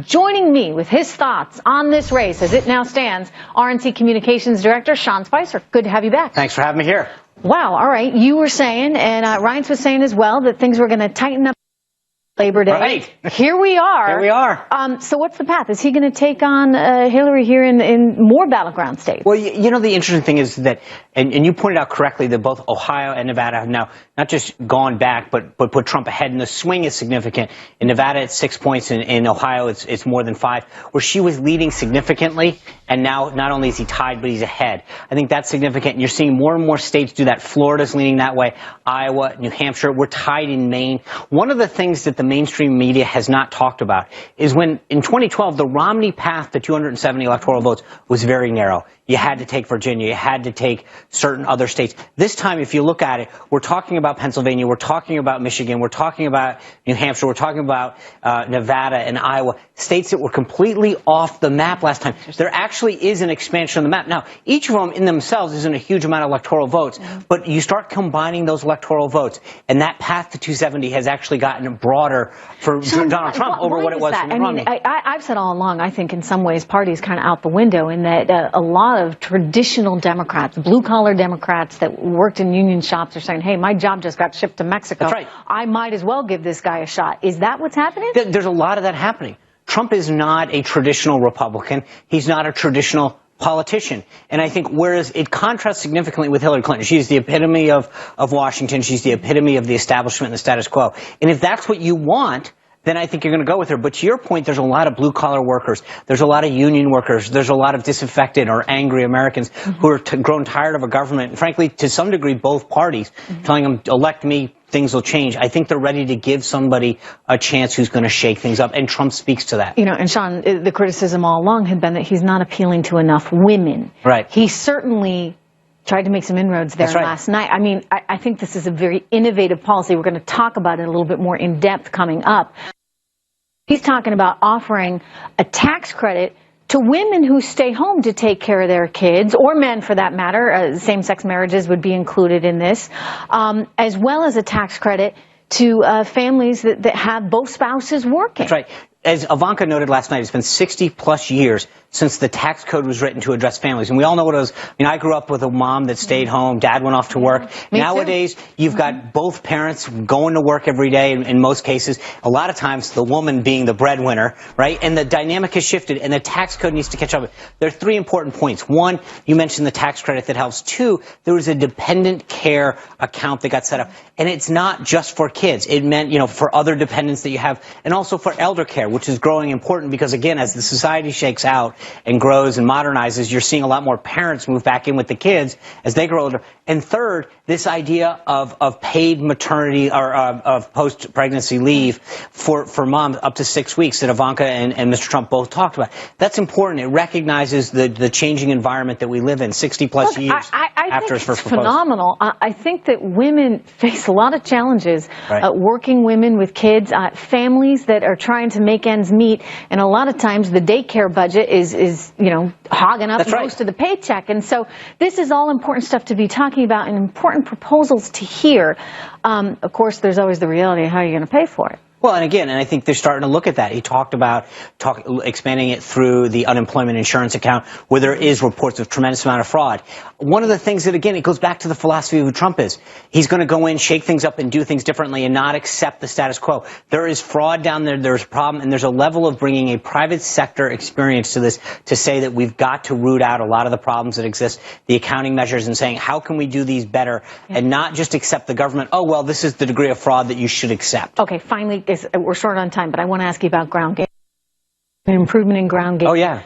Joining me with his thoughts on this race as it now stands, RNC Communications Director Sean Spicer. Good to have you back. Thanks for having me here. Wow, all right. You were saying, and Reince was saying as well, that things were going to tighten up Labor Day. Right. Here we are. Here we are. So what's the path? Is he going to take on Hillary here in more battleground states? Well, you know, the interesting thing is that, and you pointed out correctly, that both Ohio and Nevada have now not just gone back, but put Trump ahead. And the swing is significant. In Nevada, it's 6 points. In Ohio, it's more than 5, where she was leading significantly. And now not only is he tied, but he's ahead. I think that's significant. And you're seeing more and more states do that. Florida's leaning that way. Iowa, New Hampshire. We're tied in Maine. One of the things that the mainstream media has not talked about is when in 2012, the Romney path to 270 electoral votes was very narrow. You had to take Virginia. You had to take certain other states. This time, if you look at it, we're talking about Pennsylvania. We're talking about Michigan. We're talking about New Hampshire. We're talking about Nevada and Iowa, states that were completely off the map last time. There actually is an expansion on the map. Now, each of them in themselves isn't a huge amount of electoral votes, but you start combining those electoral votes, and that path to 270 has actually gotten broader for Donald Trump over what it was for Romney. I've said all along, I think in some ways party's kind of out the window in that a lot of traditional Democrats, blue-collar Democrats that worked in union shops are saying, hey, my job just got shipped to Mexico. That's right. I might as well give this guy a shot. Is that what's happening? There's a lot of that happening. Trump is not a traditional Republican. He's not a traditional politician. And I think whereas it contrasts significantly with Hillary Clinton, she's the epitome of Washington. She's the epitome of the establishment and the status quo. And if that's what you want, then I think you're going to go with her. But to your point, there's a lot of blue-collar workers. There's a lot of union workers. There's a lot of disaffected or angry Americans who are grown tired of a government. And frankly, to some degree, both parties telling them, elect me, things will change. I think they're ready to give somebody a chance who's going to shake things up. And Trump speaks to that. You know, and Sean, the criticism all along had been that he's not appealing to enough women. Right. He certainly tried to make some inroads there last night. I mean, I think this is a very innovative policy. We're going to talk about it a little bit more in depth coming up. He's talking about offering a tax credit to women who stay home to take care of their kids, or men for that matter. Same-sex marriages would be included in this, as well as a tax credit to families that have both spouses working. That's right. As Ivanka noted last night, it's been 60-plus years since the tax code was written to address families. And we all know what it was. I mean, I grew up with a mom that stayed home. Dad went off to work. Nowadays, you've got both parents going to work every day in most cases. A lot of times, the woman being the breadwinner, right? And the dynamic has shifted, and the tax code needs to catch up. There are 3 important points. 1, you mentioned the tax credit that helps. 2, there was a dependent care account that got set up. And it's not just for kids. It meant, you know, for other dependents that you have, and also for elder care, which is growing important because, again, as the society shakes out and grows and modernizes, you're seeing a lot more parents move back in with the kids as they grow older. And third, this idea of paid maternity or of post-pregnancy leave for moms up to 6 weeks that Ivanka and Mr. Trump both talked about. That's important. It recognizes the changing environment that we live in 60-plus years after it's first proposed. Phenomenal. I think that women face a lot of challenges, working women with kids, families that are trying to make ends meet, and a lot of times the daycare budget is you know, hogging up most of the paycheck. And so this is all important stuff to be talking about and important proposals to hear. Of course, there's always the reality of how you're going to pay for it. Well, and again, and I think they're starting to look at that. He talked about expanding it through the unemployment insurance account, where there is reports of tremendous amount of fraud. One of the things that, again, it goes back to the philosophy of who Trump is. He's going to go in, shake things up, and do things differently and not accept the status quo. There is fraud down there. There's a problem, and there's a level of bringing a private sector experience to this to say that we've got to root out a lot of the problems that exist, the accounting measures, and saying, how can we do these better, and not just accept the government, oh, well, this is the degree of fraud that you should accept. Okay, finally, we're short on time, but I want to ask you about ground game. An improvement in ground game. Oh, yeah.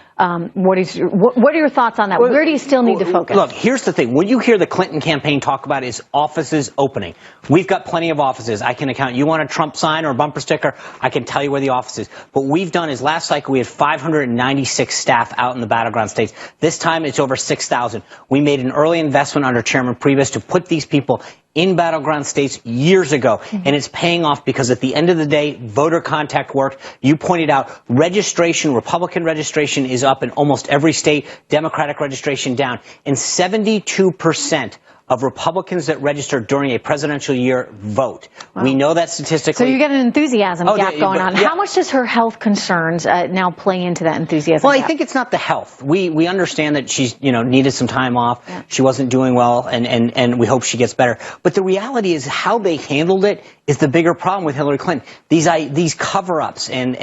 What are your thoughts on that? Well, where do you still need to focus? Look, here's the thing. When you hear the Clinton campaign talk about is offices opening. We've got plenty of offices. I can account. You want a Trump sign or a bumper sticker? I can tell you where the office is. What we've done is last cycle we had 596 staff out in the battleground states. This time it's over 6,000. We made an early investment under Chairman Priebus to put these people in battleground states years ago, and it's paying off because at the end of the day, voter contact worked. You pointed out registration, Republican registration is up in almost every state, Democratic registration down, and 72% of Republicans that registered during a presidential year vote. Wow. We know that statistically. So you get an enthusiasm gap going on. Yeah. How much does her health concerns now play into that enthusiasm Well, gap? I think it's not the health. We understand that she's, needed some time off. Yeah. She wasn't doing well, and we hope she gets better. But the reality is how they handled it is the bigger problem with Hillary Clinton. These cover-ups and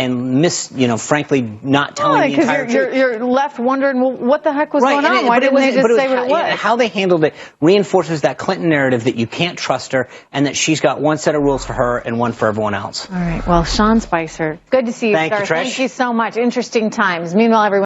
frankly, not telling the entire truth. You're left wondering, well, what the heck was going on? Why didn't they just say what it was? How they handled it reinforces that Clinton narrative that you can't trust her and that she's got one set of rules for her and one for everyone else. All right. Well, Sean Spicer, good to see you, Thank sir. you, Trish. Thank you so much. Interesting times. Meanwhile, everyone.